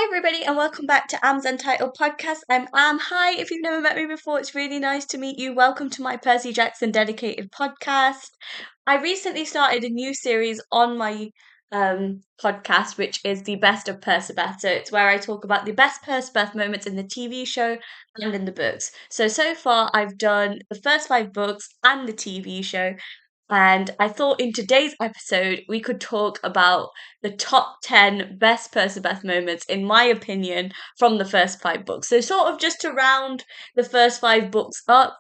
Hi, everybody, and welcome back to Am's Untitled Podcast. I'm Am. Hi, if you've never met me before, it's really nice to meet you. Welcome to my Percy Jackson dedicated podcast. I recently started a new series on my podcast, which is the Best of Percabeth. So it's where I talk about the best Percabeth moments in the TV show and in the books. So far, I've done the first five books and the TV show. And I thought in today's episode, we could talk about the top 10 best Percabeth moments, in my opinion, from the first five books. So, sort of just to round the first five books up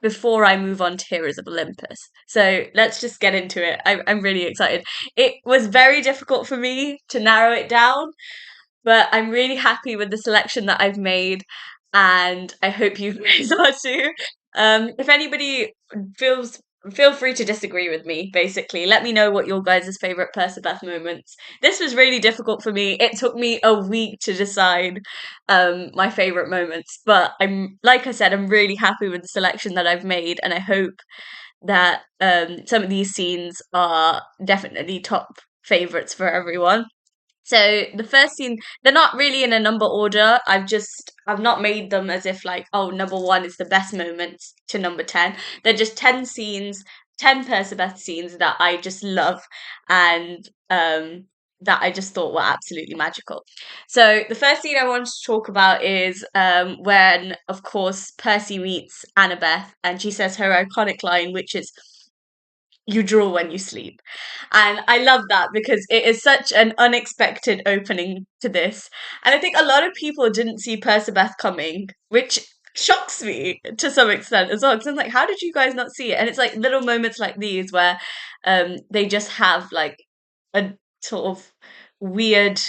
before I move on to Heroes of Olympus. So, let's just get into it. I'm really excited. It was very difficult for me to narrow it down, but I'm really happy with the selection that I've made, and I hope you guys are too. If anybody feels feel free to disagree with me. Basically, let me know what your guys' favorite Percabeth moments. This was really difficult for me. It took me a week to decide my favorite moments, but I'm like I said, I'm really happy with the selection that I've made, and I hope that some of these scenes are definitely top favorites for everyone. So the first scene, they're not really in a number order. I've not made them as if like, oh, number one is the best moments to number 10. They're just 10 scenes, 10 Percabeth scenes that I just love and that I just thought were absolutely magical. So the first scene I wanted to talk about is when, of course, Percy meets Annabeth and she says her iconic line, which is, "You draw when you sleep." And I love that because it is such an unexpected opening to this. And I think a lot of people didn't see Percabeth coming, which shocks me to some extent as well. Because I'm like, how did you guys not see it? And it's like little moments like these where they just have like a sort of weird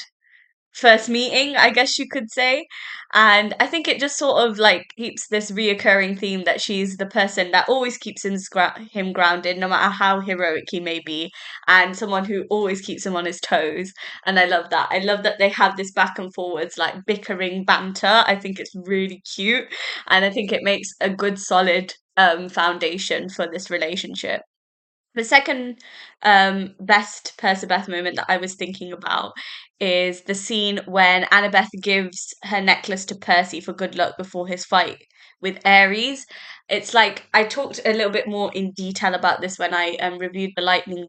first meeting, I guess you could say. And I think it just sort of like keeps this reoccurring theme that she's the person that always keeps him grounded, no matter how heroic he may be, and someone who always keeps him on his toes. And I love that. I love that they have this back and forwards, like bickering banter. I think it's really cute. And I think it makes a good, solid foundation for this relationship. The second best Percabeth moment that I was thinking about is the scene when Annabeth gives her necklace to Percy for good luck before his fight with Ares. It's like I talked a little bit more in detail about this when I reviewed the Lightning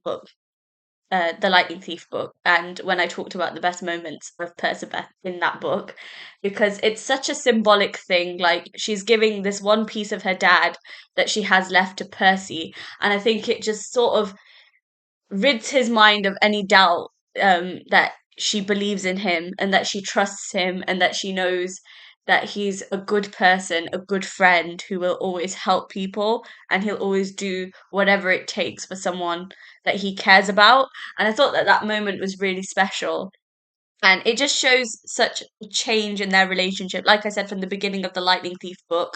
Thief book, and when I talked about the best moments of Percabeth in that book, because it's such a symbolic thing. Like she's giving this one piece of her dad that she has left to Percy, and I think it just sort of rids his mind of any doubt that she believes in him and that she trusts him and that she knows that he's a good person, a good friend who will always help people and he'll always do whatever it takes for someone that he cares about. And I thought that that moment was really special. And it just shows such a change in their relationship. Like I said, from the beginning of the Lightning Thief book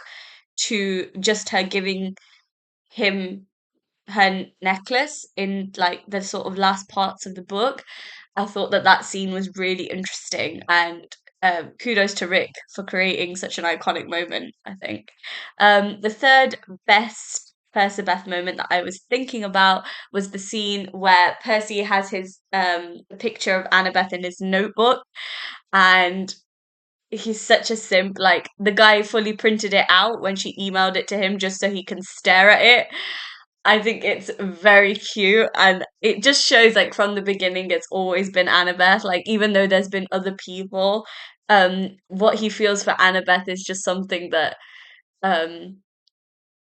to just her giving him her necklace in like the sort of last parts of the book. I thought that that scene was really interesting, and kudos to Rick for creating such an iconic moment. I think the third best Percabeth moment that I was thinking about was the scene where Percy has his picture of Annabeth in his notebook, and he's such a simp. Like the guy fully printed it out when she emailed it to him just so he can stare at it. I think it's very cute and it just shows like from the beginning it's always been Annabeth. Like even though there's been other people, what he feels for Annabeth is just something that um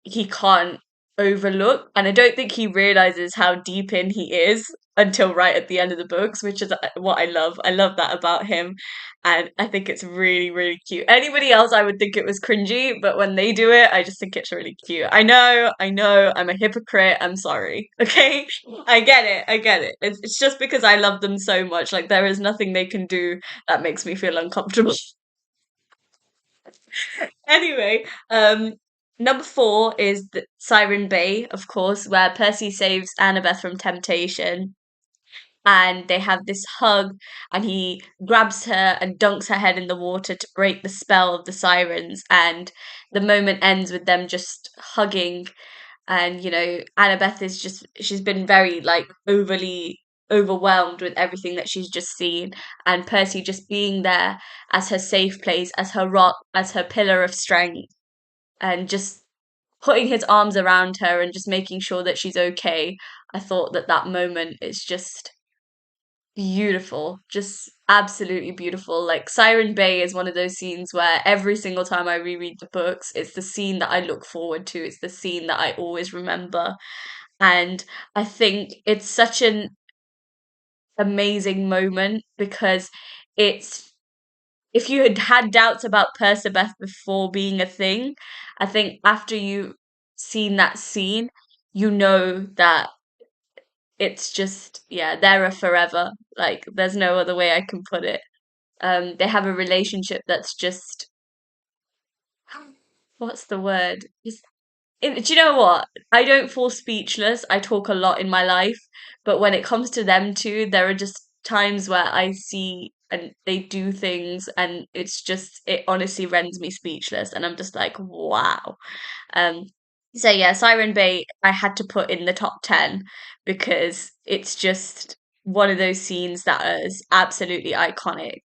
he can't overlook. And I don't think he realizes how deep in he is until right at the end of the books, which is what I love. I love that about him. And I think it's really, really cute. Anybody else, I would think it was cringy, but when they do it, I just think it's really cute. I know, I'm a hypocrite. I'm sorry. Okay? I get it. It's just because I love them so much. Like, there is nothing they can do that makes me feel uncomfortable. Anyway, number four is the Siren Bay, of course, where Percy saves Annabeth from temptation. And they have this hug, and he grabs her and dunks her head in the water to break the spell of the sirens. And the moment ends with them just hugging. And, you know, Annabeth is just, she's been very, like, overly. overwhelmed with everything that she's just seen, and Percy just being there as her safe place, as her rock, as her pillar of strength, and just putting his arms around her and just making sure that she's okay. I thought that that moment is just beautiful, just absolutely beautiful. Like Siren Bay is one of those scenes where every single time I reread the books, it's the scene that I look forward to. It's the scene that I always remember. And I think it's such an amazing moment because it's if you had had doubts about Percabeth before being a thing, I think after you've seen that scene, you know that it's just, yeah, they're a forever. Like, there's no other way I can put it. They have a relationship that's just, what's the word? Do you know what? I don't fall speechless. I talk a lot in my life, but when it comes to them two, there are just times where I see and they do things, and it honestly rends me speechless, and I'm just like, wow. Um, so yeah, Siren Bay I had to put in the top 10 because it's just one of those scenes that is absolutely iconic,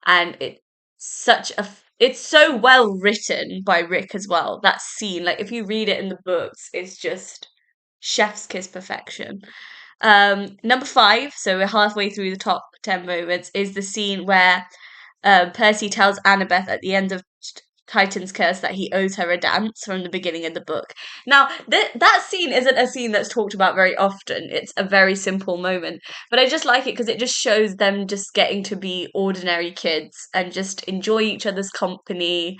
and it's so well written by Rick as well. That scene, like if you read it in the books, it's just chef's kiss perfection. Number five, so we're halfway through the top 10 moments, is the scene where Percy tells Annabeth at the end of Titan's Curse that he owes her a dance from the beginning of the book. Now, that scene isn't a scene that's talked about very often. It's a very simple moment, but I just like it because it just shows them just getting to be ordinary kids and just enjoy each other's company.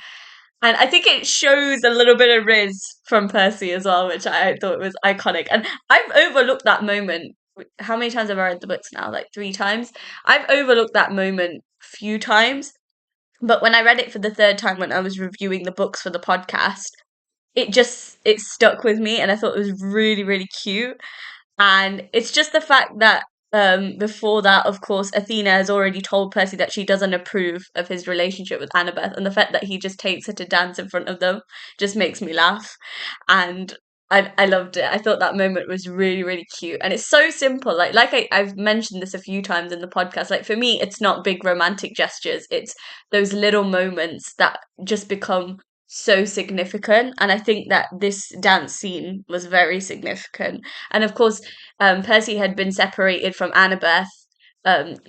And I think it shows a little bit of Riz from Percy as well, which I thought was iconic. And I've overlooked that moment. How many times have I read the books now? Like three times? I've overlooked that moment a few times, but when I read it for the third time when I was reviewing the books for the podcast, it stuck with me, and I thought it was really, really cute. And it's just the fact that before that, of course, Athena has already told Percy that she doesn't approve of his relationship with Annabeth, and the fact that he just takes her to dance in front of them just makes me laugh. And I loved it. I thought that moment was really, really cute. And it's so simple. I've mentioned this a few times in the podcast. Like for me, it's not big romantic gestures. It's those little moments that just become so significant. And I think that this dance scene was very significant. And of course, Percy had been separated from Annabeth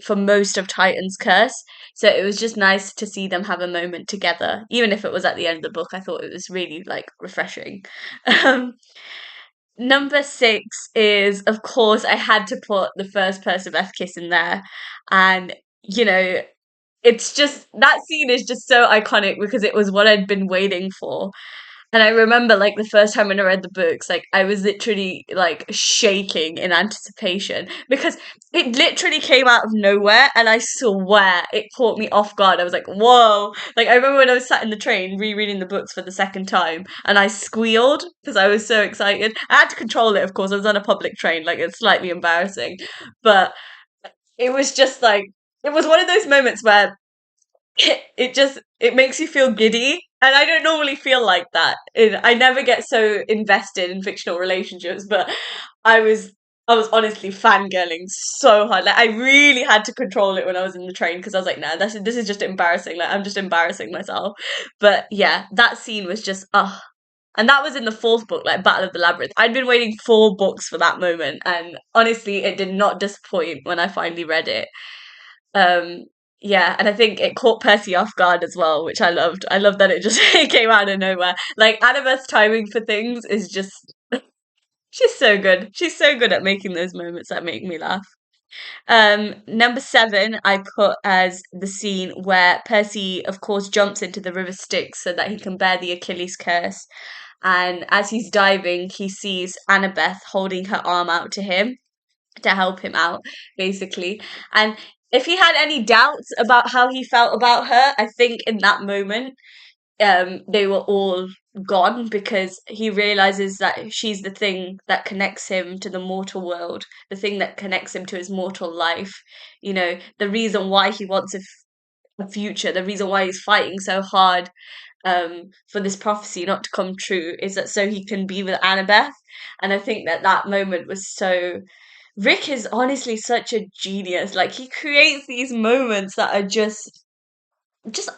for most of Titan's Curse. So it was just nice to see them have a moment together, even if it was at the end of the book. I thought it was really like refreshing. Um, Number six is, of course, I had to put the first Percabeth kiss in there, and you know, it's just that scene is just so iconic because it was what I'd been waiting for. And I remember like the first time when I read the books, like I was literally like shaking in anticipation because it literally came out of nowhere, and I swear it caught me off guard. I was like, whoa. Like I remember when I was sat in the train rereading the books for the second time, and I squealed because I was so excited. I had to control it, of course. I was on a public train, like it's slightly embarrassing. But it was just like it was one of those moments where it makes you feel giddy, and I don't normally feel like that. I never get so invested in fictional relationships, but I was I was honestly fangirling so hard. Like I really had to control it when I was in the train because I was like, nah, this is just embarrassing. Like I'm just embarrassing myself. But yeah, that scene was just and that was in the fourth book, like Battle of the Labyrinth. I'd been waiting 4 books for that moment, and honestly, it did not disappoint when I finally read it. Um, yeah, and I think it caught Percy off guard as well, which I loved. I love that it just it came out of nowhere. Like Annabeth's timing for things is just she's so good. She's so good at making those moments that make me laugh. Number seven, I put as the scene where Percy, of course, jumps into the river Styx so that he can bear the Achilles curse. And as he's diving, he sees Annabeth holding her arm out to him to help him out, basically. And if he had any doubts about how he felt about her, I think in that moment, they were all gone because he realizes that she's the thing that connects him to the mortal world, the thing that connects him to his mortal life. The reason why he wants a future, the reason why he's fighting so hard for this prophecy not to come true is that so he can be with Annabeth. And I think that that moment was so Rick is honestly such a genius. Like he creates these moments that are just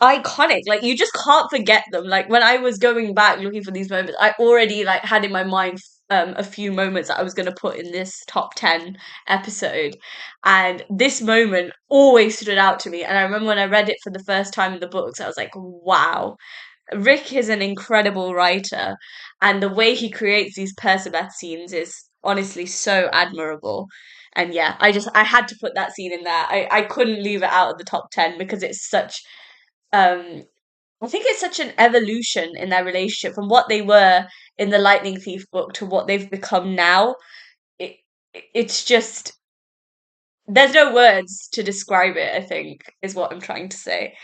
iconic. Like you just can't forget them. Like when I was going back looking for these moments, I already like had in my mind a few moments that I was going to put in this top 10 episode, and this moment always stood out to me. And I remember when I read it for the first time in the books, I was like, wow, Rick is an incredible writer, and the way he creates these Percabeth scenes is honestly so admirable. And yeah, I had to put that scene in there. I couldn't leave it out of the top 10 because it's such um I think it's such an evolution in their relationship from what they were in the Lightning Thief book to what they've become now. It it's just there's no words to describe it, I think, is what I'm trying to say.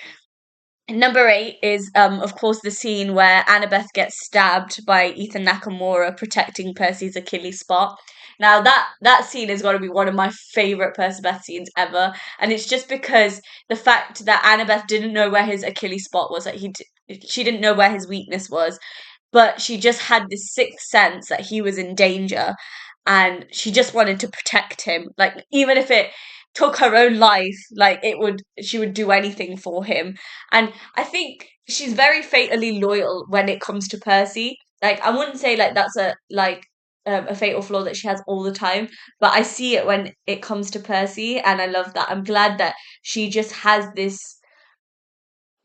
Number eight is, of course, the scene where Annabeth gets stabbed by Ethan Nakamura protecting Percy's Achilles spot. Now that scene is going to be one of my favorite Percabeth scenes ever, and it's just because the fact that Annabeth didn't know where his Achilles spot was, that she didn't know where his weakness was, but she just had this sixth sense that he was in danger, and she just wanted to protect him. Like even if it took her own life, like she would do anything for him. And I think she's very fatally loyal when it comes to Percy. Like I wouldn't say like that's a fatal flaw that she has all the time, but I see it when it comes to Percy, and I love that. I'm glad that she just has this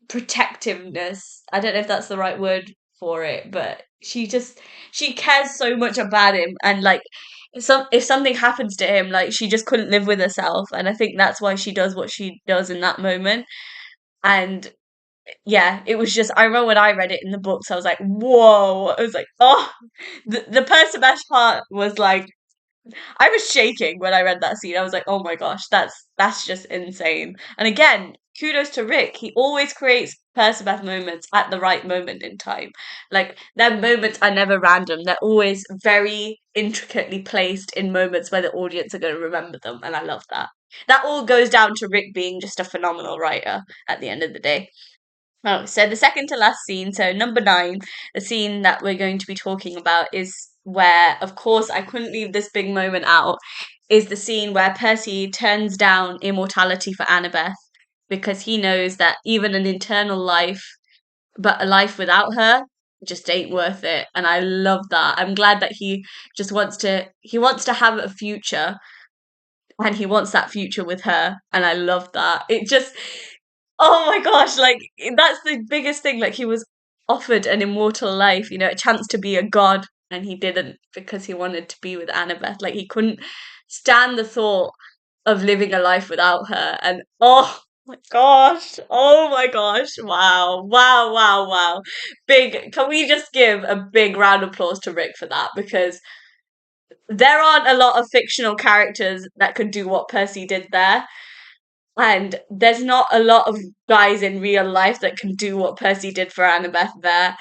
protectiveness. I don't know if that's the right word for it, but she cares so much about him, and like if something happens to him, like she just couldn't live with herself, and I think that's why she does what she does in that moment. And yeah, it was just I remember when I read it in the books, I was like, whoa! I was like, oh, the Percivash part was like I was shaking when I read that scene. I was like, "Oh my gosh, that's just insane." And again, kudos to Rick. He always creates Percabeth moments at the right moment in time. Like their moments are never random. They're always very intricately placed in moments where the audience are going to remember them, and I love that. That all goes down to Rick being just a phenomenal writer at the end of the day. Oh, so the second to last scene, so number nine, the scene that we're going to be talking about is where, of course, I couldn't leave this big moment out, is the scene where Percy turns down immortality for Annabeth because he knows that even an eternal life, but a life without her, just ain't worth it. And I love that. I'm glad that he wants to have a future, and he wants that future with her, and I love that. It just oh my gosh, like that's the biggest thing. Like he was offered an immortal life, a chance to be a god, and he didn't because he wanted to be with Annabeth. Like he couldn't stand the thought of living a life without her. And oh my gosh, wow, wow, wow, wow. Big, can we just give a big round of applause to Rick for that? Because there aren't a lot of fictional characters that could do what Percy did there. And there's not a lot of guys in real life that can do what Percy did for Annabeth there.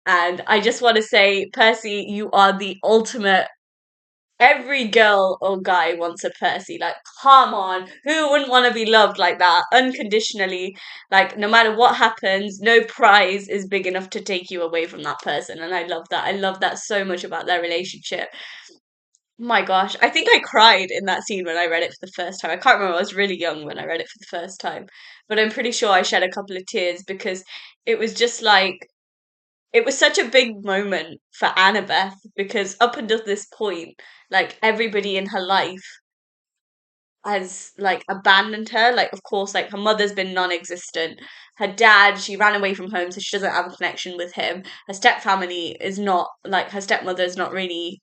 And I just want to say, Percy, you are the ultimate. Every girl or guy wants a Percy. Like, come on. Who wouldn't want to be loved like that? Unconditionally. Like, no matter what happens, no prize is big enough to take you away from that person. And I love that. I love that so much about their relationship. My gosh, I think I cried in that scene when I read it for the first time. I can't remember, I was really young when I read it for the first time, but I'm pretty sure I shed a couple of tears because it was just like, it was such a big moment for Annabeth because up until this point, like everybody in her life has like abandoned her. Like, of course, like her mother's been non existent. Her dad, she ran away from home, so she doesn't have a connection with him. Her step family is not like her stepmother is not really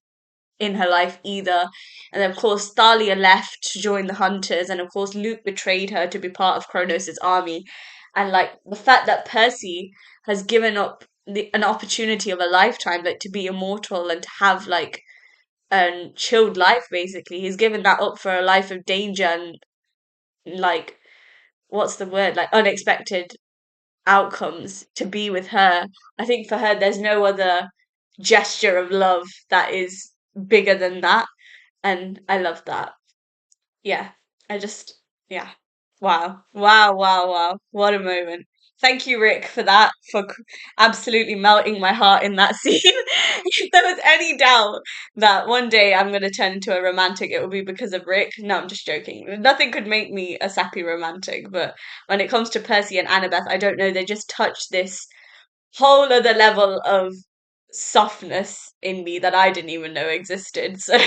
in her life either. And then, of course, Thalia left to join the Hunters, and of course, Luke betrayed her to be part of Kronos' army. And like the fact that Percy has given up an opportunity of a lifetime, like to be immortal and to have like a chilled life, basically, he's given that up for a life of danger and like what's the word, like unexpected outcomes to be with her. I think for her, there's no other gesture of love that is bigger than that. And I love that. Yeah. I just, yeah. Wow. Wow, wow, wow. What a moment. Thank you, Rick, for that, for absolutely melting my heart in that scene. If there was any doubt that one day I'm going to turn into a romantic, it will be because of Rick. No, I'm just joking. Nothing could make me a sappy romantic, but when it comes to Percy and Annabeth, I don't know, they just touch this whole other level of softness in me that I didn't even know existed. So,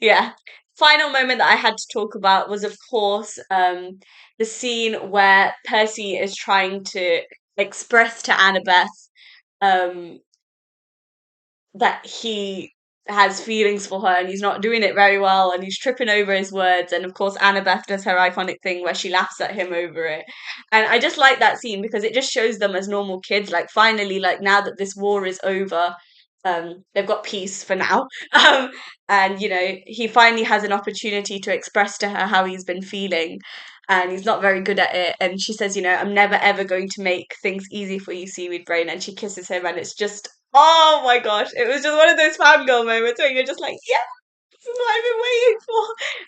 yeah. Final moment that I had to talk about was, of course, the scene where Percy is trying to express to Annabeth um, that he has feelings for her and he's not doing it very well and he's tripping over his words. And of course, Annabeth does her iconic thing where she laughs at him over it. And I just like that scene because it just shows them as normal kids. Like, finally, like, now that this war is over, they've got peace for now. Um, and, he finally has an opportunity to express to her how he's been feeling. And he's not very good at it. And she says, I'm never ever going to make things easy for you, Seaweed Brain. And she kisses him, and it's just, oh my gosh, it was just one of those fangirl moments where you're just like, yeah, this is what I've been waiting for.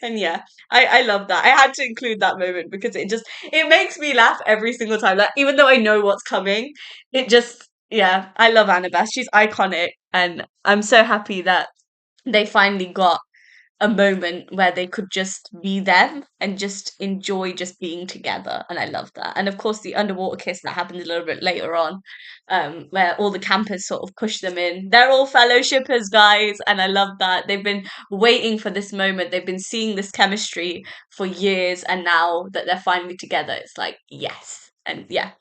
And yeah, I love that. I had to include that moment because it makes me laugh every single time. Like, even though I know what's coming, it just, yeah, I love Annabeth. She's iconic. And I'm so happy that they finally got a moment where they could just be them and just enjoy just being together. And I love that. And of course, the underwater kiss that happens a little bit later on, where all the campers sort of push them in. They're all fellowshippers, guys. And I love that. They've been waiting for this moment. They've been seeing this chemistry for years. And now that they're finally together, it's like, yes. And yeah,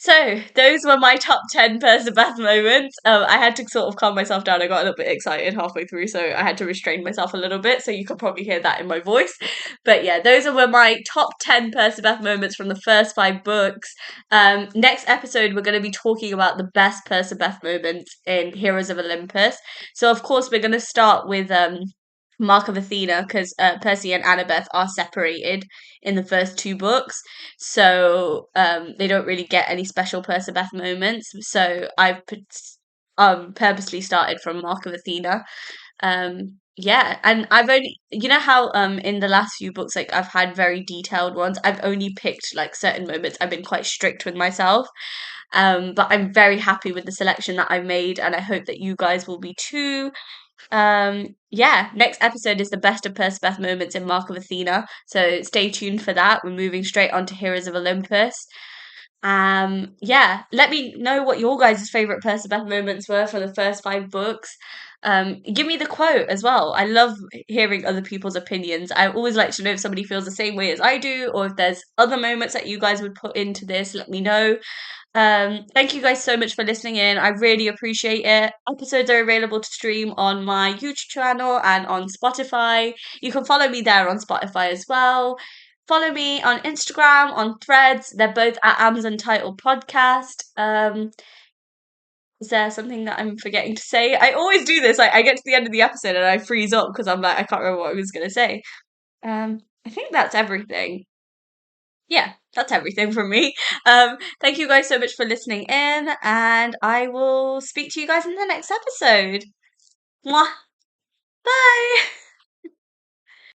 so those were my top 10 Percabeth moments. I had to sort of calm myself down. I got a little bit excited halfway through, so I had to restrain myself a little bit. So you could probably hear that in my voice. But yeah, those were my top 10 Percabeth moments from the first 5 books. Next episode, we're going to be talking about the best Percabeth moments in Heroes of Olympus. So of course, we're going to start with Mark of Athena because Percy and Annabeth are separated in the first 2 books, so they don't really get any special Percabeth moments. So I've purposely started from Mark of Athena. Yeah, and I've only, how in the last few books, like, I've had very detailed ones. I've only picked like certain moments. I've been quite strict with myself. But I'm very happy with the selection that I made, and I hope that you guys will be too. Yeah, next episode is the best of Percabeth moments in Mark of Athena, so stay tuned for that. We're moving straight on to Heroes of Olympus. Yeah, let me know what your guys' favorite Percabeth moments were for the first 5 books. Give me the quote as well. I love hearing other people's opinions. I always like to know if somebody feels the same way as I do, or if there's other moments that you guys would put into this. Let me know. Thank you guys so much for listening in. I really appreciate it. Episodes are available to stream on my YouTube channel and on Spotify. You can follow me there on Spotify as well. Follow me on Instagram, on Threads. They're both at Aamsuntitledpodcast. Is there something that I'm forgetting to say? I always do this. I get to the end of the episode and I freeze up because I'm like, I can't remember what I was going to say. I think that's everything. Yeah, that's everything from me. Thank you guys so much for listening in, and I will speak to you guys in the next episode. Mwah! Bye!